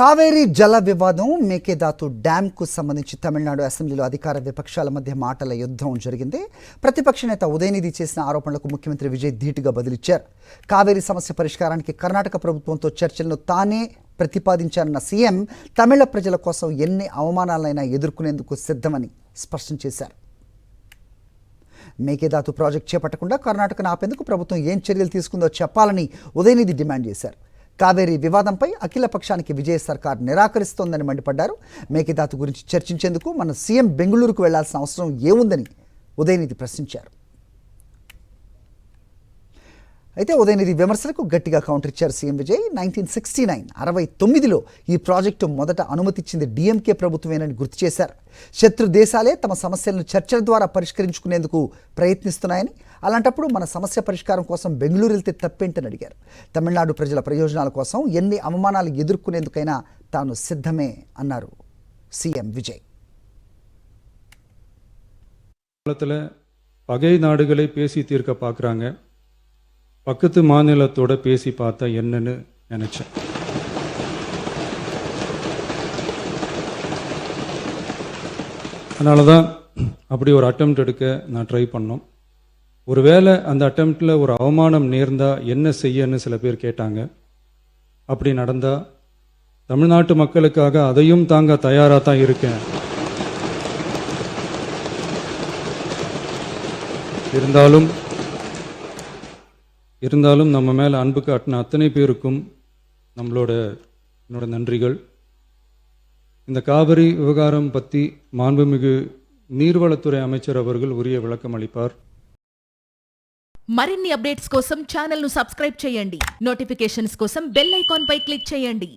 కావేరీ జల వివాదం మేకేదాతు డ్యాంకు సంబంధించి తమిళనాడు అసెంబ్లీలో అధికార విపక్షాల మధ్య మాటల యుద్ధం జరిగింది. ప్రతిపక్ష నేత ఉదయనిధి చేసిన ఆరోపణలకు ముఖ్యమంత్రి విజయ్ ధీటుగా బదిలిచ్చారు. కావేరీ సమస్య పరిష్కారానికి కర్ణాటక ప్రభుత్వంతో చర్చలను తానే ప్రతిపాదించారన్న సీఎం తమిళ ప్రజల కోసం ఎన్ని అవమానాలైనా ఎదుర్కొనేందుకు సిద్ధమని స్పష్టం చేశారు. మేకేదాతు ప్రాజెక్టు చేపట్టకుండా కర్ణాటకను ఆపేందుకు ప్రభుత్వం ఏం చర్యలు తీసుకుందో చెప్పాలని ఉదయనిధి డిమాండ్ చేశారు. కావేరీ వివాదంపై అఖిల పక్షానికి విజయ్ సర్కార్ నిరాకరిస్తోందని మండిపడ్డారు. మేకేదాతు గురించి చర్చించేందుకు మన సీఎం బెంగళూరుకు వెళ్లాల్సిన అవసరం ఏముందని ఉదయనిధి ప్రశ్నించారు. అయితే ఉదయనిధి విమర్శలకు గట్టిగా కౌంటర్ ఇచ్చారు సీఎం విజయ్. 1969 ఈ ప్రాజెక్టు మొదట అనుమతిచ్చింది డిఎంకే ప్రభుత్వమేనని గుర్తు చేశారు. శత్రు దేశాలే తమ సమస్యలను చర్చల ద్వారా పరిష్కరించుకునేందుకు ప్రయత్నిస్తున్నాయని, అలాంటప్పుడు మన సమస్య పరిష్కారం కోసం బెంగళూరు వెళ్తే తప్పేంటని అడిగారు. తమిళనాడు ప్రజల ప్రయోజనాల కోసం ఎన్ని అవమానాలు ఎదుర్కొనేందుకైనా తాను సిద్ధమే అన్నారు సీఎం విజయ్. பகை நாடுகளை பேசி தீர்க்க பார்க்குறாங்க. பக்கத்து மாநிலத்தோட பேசி பார்த்தா என்னன்னு நினச்சேன். அதனால தான் அப்படி ஒரு அட்டெம்ப்ட் எடுக்க நான் ட்ரை பண்ணோம். ஒருவேளை அந்த அட்டெம்ப்டில் ஒரு அவமானம் நேர்ந்தால் என்ன செய்யன்னு சில பேர் கேட்டாங்க. அப்படி நடந்தால் தமிழ்நாட்டு மக்களுக்காக அதையும் தாங்க தயாராக தான் இருக்கேன். இருந்தாலும் நம்ம மேலே அன்பு காட்டின அத்தனை பேருக்கும் என்னோட நன்றிகள். இந்த காவிரி விவகாரம் பற்றி மாண்புமிகு நீர்வளத்துறை அமைச்சர் அவர்கள் உரிய விளக்கம் அளிப்பார். మరిన్ని అప్డేట్స్ కోసం ఛానల్ ను సబ్స్క్రైబ్ చేయండి. నోటిఫికేషన్స్ కోసం బెల్ ఐకాన్ పై క్లిక్ చేయండి.